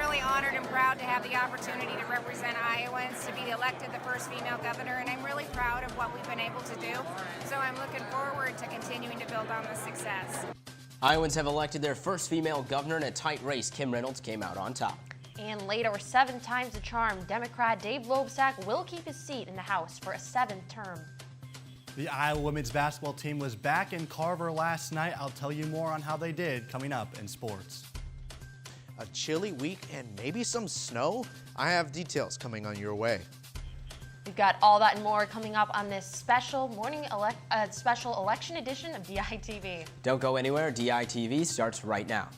really honored and proud to have the opportunity to represent Iowans, to be elected the first female governor, and I'm really proud of what we've been able to do. So I'm looking forward to continuing to build on this success. Iowans have elected their first female governor in a tight race. Kim Reynolds came out on top. And later, 7 times the charm, Democrat Dave Loebsack will keep his seat in the House for a 7th term. The Iowa women's basketball team was back in Carver last night. I'll tell you more on how they did coming up in sports. A chilly week and maybe some snow? I have details coming on your way. We've got all that and more coming up on this special special election edition of DITV. Don't go anywhere. DITV starts right now.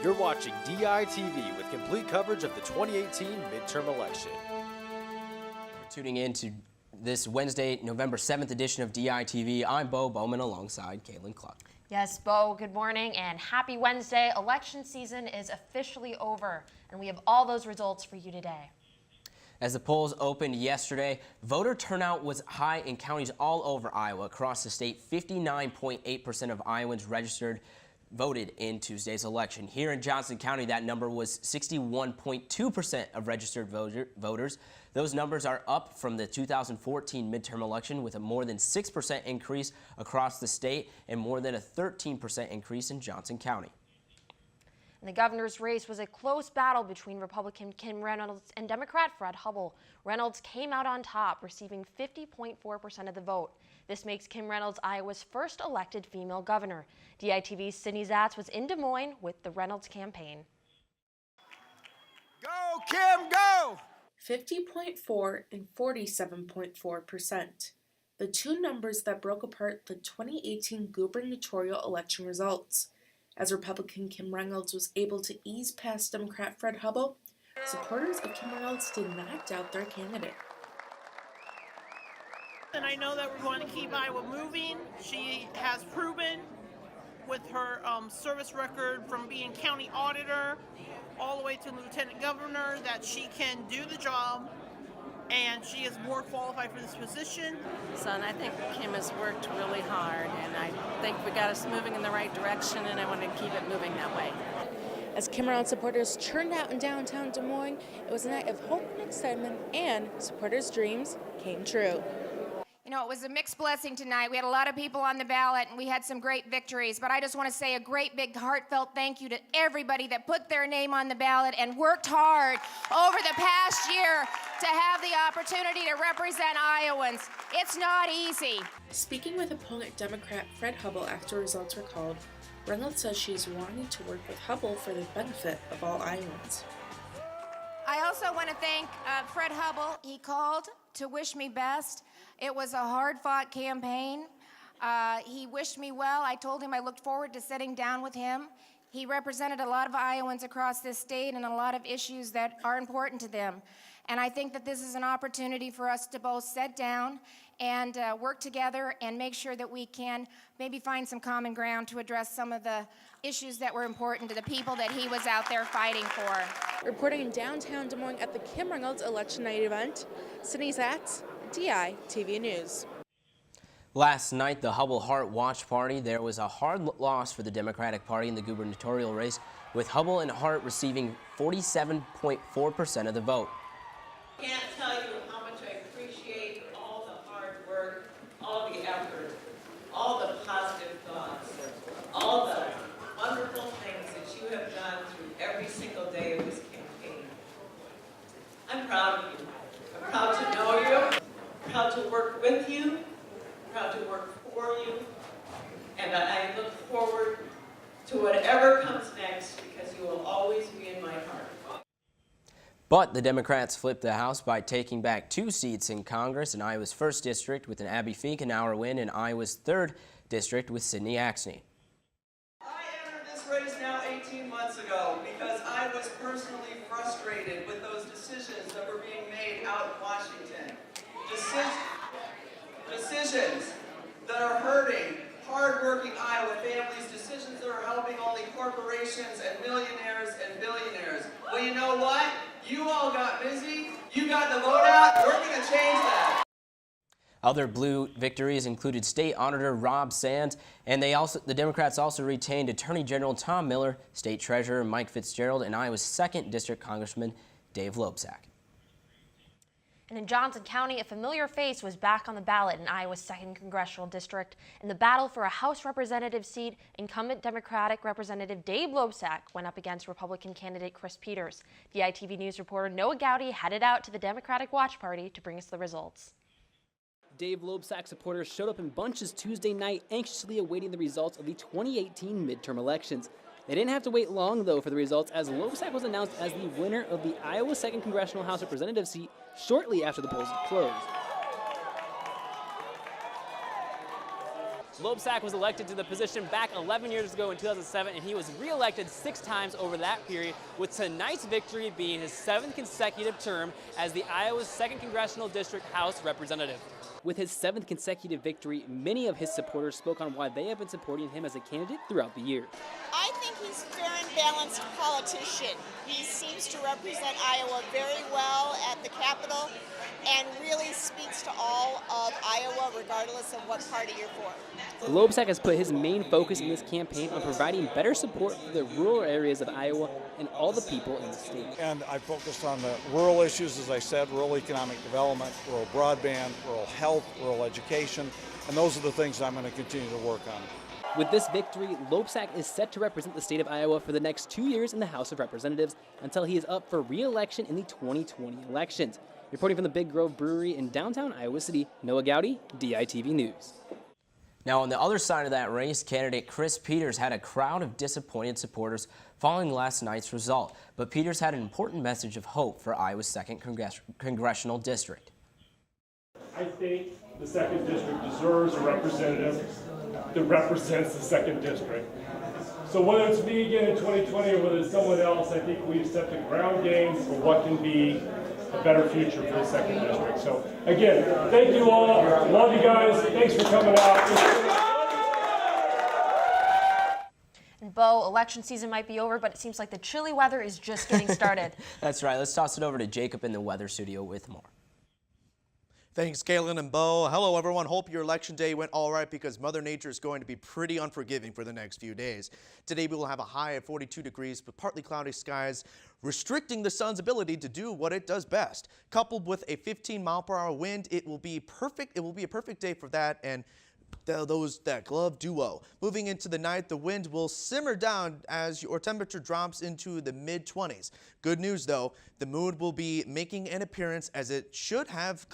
You're watching DITV with complete coverage of the 2018 midterm election. We're tuning in to this Wednesday, November 7th edition of DITV. I'm Bo Bowman alongside Caitlin Cluck. Yes, Bo, good morning and happy Wednesday. Election season is officially over, and we have all those results for you today. As the polls opened yesterday, voter turnout was high in counties all over Iowa. Across the state, 59.8% of Iowans voted in Tuesday's election. Here in Johnson County, that number was 61.2% of registered voters. Those numbers are up from the 2014 midterm election, with a more than 6% increase across the state and more than a 13% increase in Johnson County. And the governor's race was a close battle between Republican Kim Reynolds and Democrat Fred Hubbell. Reynolds came out on top, receiving 50.4% of the vote. This makes Kim Reynolds Iowa's first elected female governor. DITV's Sydney Zatz was in Des Moines with the Reynolds campaign. Go, Kim, go! 50.4% and 47.4%. The two numbers that broke apart the 2018 gubernatorial election results. As Republican Kim Reynolds was able to ease past Democrat Fred Hubbell, supporters of Kim Reynolds did not doubt their candidate. And I know that we want to keep Iowa moving. She has proven with her service record from being county auditor all the way to lieutenant governor that she can do the job, and she is more qualified for this position. Son, I think Kim has worked really hard, and I think we got us moving in the right direction, and I want to keep it moving that way. As Kim Reynolds supporters turned out in downtown Des Moines, it was a night of hope and excitement, and supporters' dreams came true. You know, it was a mixed blessing tonight. We had a lot of people on the ballot, and we had some great victories. But I just want to say a great, big, heartfelt thank you to everybody that put their name on the ballot and worked hard over the past year to have the opportunity to represent Iowans. It's not easy. Speaking with opponent Democrat Fred Hubbell after results were called, Reynolds says she is wanting to work with Hubbell for the benefit of all Iowans. I also want to thank Fred Hubbell. He called to wish me best. It was a hard-fought campaign. He wished me well. I told him I looked forward to sitting down with him. He represented a lot of Iowans across this state and a lot of issues that are important to them. And I think that this is an opportunity for us to both sit down and work together and make sure that we can maybe find some common ground to address some of the issues that were important to the people that he was out there fighting for. Reporting in downtown Des Moines at the Kim Reynolds Election Night event, Sydney Zatz, DITV News. Last night, the Hubbell-Hart Watch Party, there was a hard loss for the Democratic Party in the gubernatorial race, with Hubbell and Hart receiving 47.4% of the vote. I can't tell you how much I appreciate all the hard work, all the effort, all the positive thoughts, all the wonderful things that you have done through every single day of this campaign. I'm proud of you. I'm proud to know you, proud to work with you, proud to work for you, and I look forward to whatever comes next because you will always be in my heart. But the Democrats flipped the House by taking back 2 seats in Congress in Iowa's 1st District with an Abby Finkenauer win and Iowa's 3rd District with Sidney Axney. I entered this race now 18 months ago because I was personally frustrated with those decisions that were being made out in Washington. Decisions that are hurting hard-working Iowa families, decisions that are helping only corporations and millionaires and billionaires. Well, you know what? You all got busy. You got the vote out. We're going to change that. Other blue victories included State Auditor Rob Sands, and the Democrats also retained Attorney General Tom Miller, State Treasurer Mike Fitzgerald, and Iowa's 2nd District Congressman Dave Loebsack. And in Johnson County, a familiar face was back on the ballot in Iowa's 2nd Congressional District. In the battle for a House representative seat, incumbent Democratic Representative Dave Loebsack went up against Republican candidate Chris Peters. DITV News reporter Noah Gowdy headed out to the Democratic Watch Party to bring us the results. Dave Loebsack supporters showed up in bunches Tuesday night, anxiously awaiting the results of the 2018 midterm elections. They didn't have to wait long, though, for the results, as Loebsack was announced as the winner of the Iowa 2nd Congressional House Representative seat shortly after the polls had closed. Loebsack was elected to the position back 11 years ago in 2007, and he was re-elected 6 times over that period, with tonight's victory being his 7th consecutive term as the Iowa's 2nd Congressional District House Representative. With his 7th consecutive victory, many of his supporters spoke on why they have been supporting him as a candidate throughout the year. I think he's a fair and balanced politician. He seems to represent Iowa very well at the Capitol and really speaks to all of Iowa, regardless of what party you're for. Loebsack has put his main focus in this campaign on providing better support for the rural areas of Iowa and all the people in the state. And I focused on the rural issues, as I said, rural economic development, rural broadband, rural health, rural education, and those are the things I'm going to continue to work on. With this victory, Loebsack is set to represent the state of Iowa for the next 2 years in the House of Representatives until he is up for re-election in the 2020 elections. Reporting from the Big Grove Brewery in downtown Iowa City, Noah Gowdy, DITV News. Now, on the other side of that race, candidate Chris Peters had a crowd of disappointed supporters following last night's result. But Peters had an important message of hope for Iowa's 2nd Congressional District. I think the 2nd District deserves a representative that represents the 2nd District. So whether it's me again in 2020 or whether it's someone else, I think we've set the ground game for what can be a better future for the 2nd District. So again, thank you all. Love you guys. Thanks for coming out. And Bo, election season might be over, but it seems like the chilly weather is just getting started. That's right. Let's toss it over to Jacob in the weather studio with more. Thanks, Kaylin and Bo. Hello, everyone. Hope your election day went all right, because Mother Nature is going to be pretty unforgiving for the next few days. Today, we will have a high of 42 degrees, but partly cloudy skies, restricting the sun's ability to do what it does best. Coupled with a 15-mile-per-hour wind, it will be perfect. It will be a perfect day for that and that glove duo. Moving into the night, the wind will simmer down as your temperature drops into the mid-20s. Good news, though, the moon will be making an appearance as we should have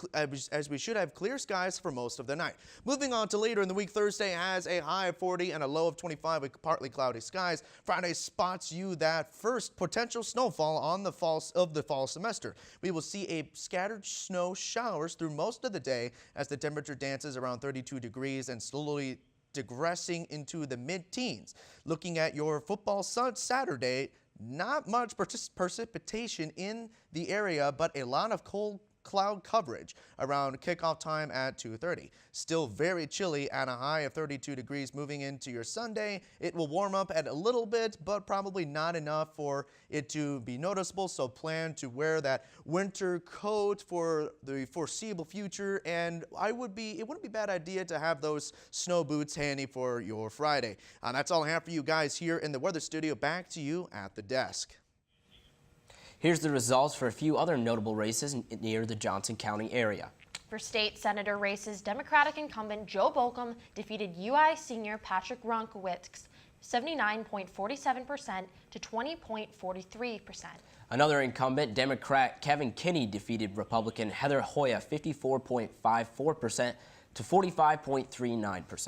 clear skies for most of the night. Moving on to later in the week, Thursday has a high of 40 and a low of 25 with partly cloudy skies. Friday spots you that first potential snowfall on the fall semester. We will see a scattered snow showers through most of the day as the temperature dances around 32 degrees and slowly digressing into the mid-teens. Looking at your football Saturday, not much precipitation in the area, but a lot of cold cloud coverage around kickoff time at 2:30. Still very chilly at a high of 32 degrees moving into your Sunday. It will warm up at a little bit, but probably not enough for it to be noticeable. So plan to wear that winter coat for the foreseeable future. And it wouldn't be a bad idea to have those snow boots handy for your Friday. That's all I have for you guys here in the weather studio. Back to you at the desk. Here's the results for a few other notable races near the Johnson County area. For state senator races, Democratic incumbent Joe Bolcom defeated UI senior Patrick Ronkowitz 79.47% to 20.43%. Another incumbent, Democrat Kevin Kinney, defeated Republican Heather Hoya 54.54% to 45.39%.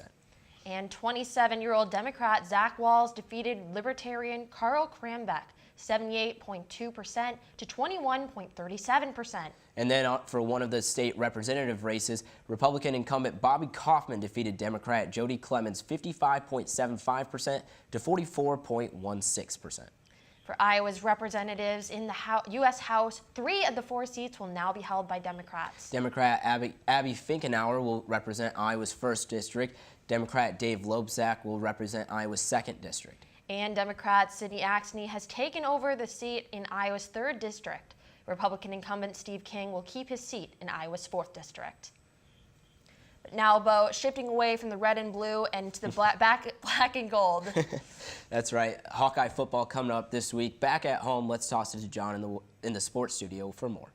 And 27-year-old Democrat Zach Walls defeated Libertarian Carl Krambeck 78.2% to 21.37%. And then for one of the state representative races, Republican incumbent Bobby Kaufman defeated Democrat Jody Clemens 55.75% to 44.16%. For Iowa's representatives in the U.S. House, 3 of the 4 seats will now be held by Democrats. Democrat Abby Finkenauer will represent Iowa's 1st District. Democrat Dave Lobsack will represent Iowa's 2nd District. And Democrat Sidney Axney has taken over the seat in Iowa's 3rd District. Republican incumbent Steve King will keep his seat in Iowa's 4th District. But now, Bo, shifting away from the red and blue and to the black and gold. That's right. Hawkeye football coming up this week. Back at home, let's toss it to John in the sports studio for more.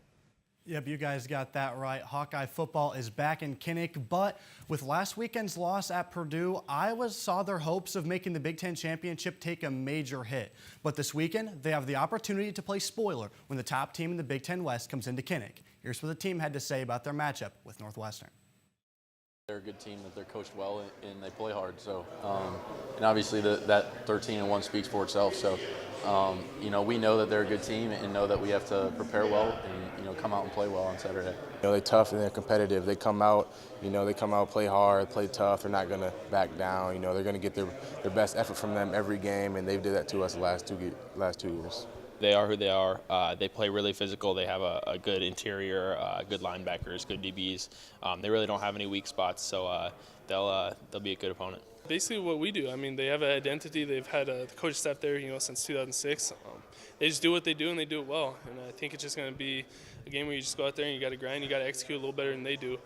Yep, you guys got that right. Hawkeye football is back in Kinnick, but with last weekend's loss at Purdue, Iowa saw their hopes of making the Big Ten championship take a major hit. But this weekend, they have the opportunity to play spoiler when the top team in the Big Ten West comes into Kinnick. Here's what the team had to say about their matchup with Northwestern. They're a good team, that they're coached well and they play hard. So, and obviously that 13-1 speaks for itself. So, you know, we know that they're a good team and know that we have to prepare well and, you know, come out and play well on Saturday. You know, they're tough and they're competitive. They come out, play hard, play tough. They're not going to back down. You know, they're going to get their best effort from them every game, and they've did that to us the last 2 years. They are who they are. They play really physical. They have a good interior, good linebackers, good DBs. They really don't have any weak spots, so they'll be a good opponent. Basically what we do. I mean, they have an identity. They've had the coach staff there, since 2006. They just do what they do, and they do it well. And I think it's just going to be a game where you just go out there and you got to grind. You got to execute a little better than they do.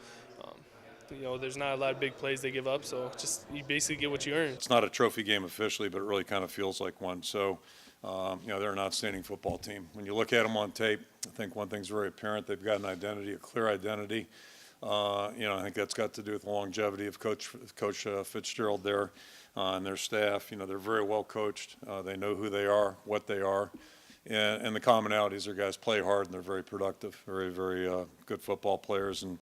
There's not a lot of big plays they give up, so just you basically get what you earn. It's not a trophy game officially, but it really kind of feels like one. So. They're an outstanding football team. When you look at them on tape, I think one thing's very apparent. They've got an identity, a clear identity. I think that's got to do with the longevity of Coach Fitzgerald there and their staff. They're very well coached. They know who they are, what they are. And the commonalities, their guys play hard and they're very productive, very, very good football players. And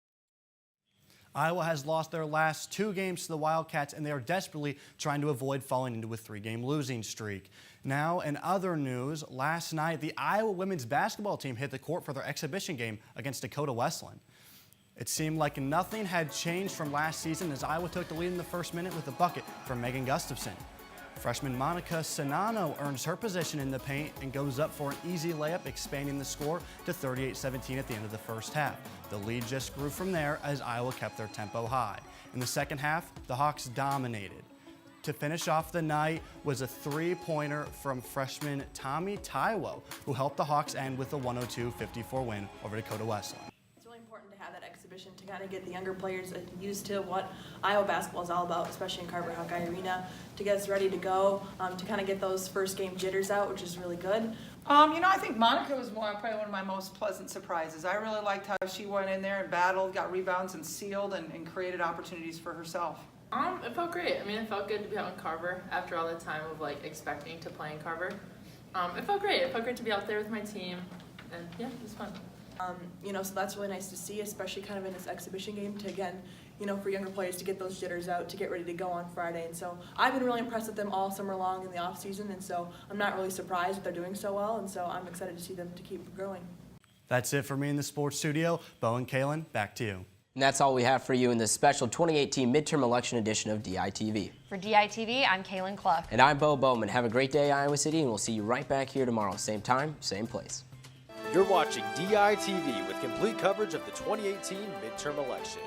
Iowa has lost their last 2 games to the Wildcats, and they are desperately trying to avoid falling into a 3-game losing streak. Now, in other news, last night, the Iowa women's basketball team hit the court for their exhibition game against Dakota Wesleyan. It seemed like nothing had changed from last season as Iowa took the lead in the first minute with a bucket from Megan Gustafson. Freshman Monica Sonano earns her position in the paint and goes up for an easy layup, expanding the score to 38-17 at the end of the first half. The lead just grew from there as Iowa kept their tempo high. In the second half, the Hawks dominated. To finish off the night was a 3-pointer from freshman Tommy Taiwo, who helped the Hawks end with a 102-54 win over Dakota Wesleyan. It's really important to have that exhibition to kind of get the younger players used to what Iowa basketball is all about, especially in Carver Hawkeye Arena, to get us ready to go, to kind of get those first game jitters out, which is really good. I think Monica was probably one of my most pleasant surprises. I really liked how she went in there and battled, got rebounds and sealed and created opportunities for herself. It felt great. I mean, it felt good to be out in Carver after all the time of expecting to play in Carver. It felt great. It felt great to be out there with my team, and yeah, it was fun. So that's really nice to see, especially kind of in this exhibition game to, again, for younger players to get those jitters out, to get ready to go on Friday. And so I've been really impressed with them all summer long in the off season, and so I'm not really surprised that they're doing so well, and so I'm excited to see them to keep growing. That's it for me in the sports studio. Bo and Kaylin, back to you. And that's all we have for you in this special 2018 midterm election edition of DITV. For DITV, I'm Kaylin Cluck. And I'm Bo Bowman. Have a great day, Iowa City, and we'll see you right back here tomorrow. Same time, same place. You're watching DITV with complete coverage of the 2018 midterm election.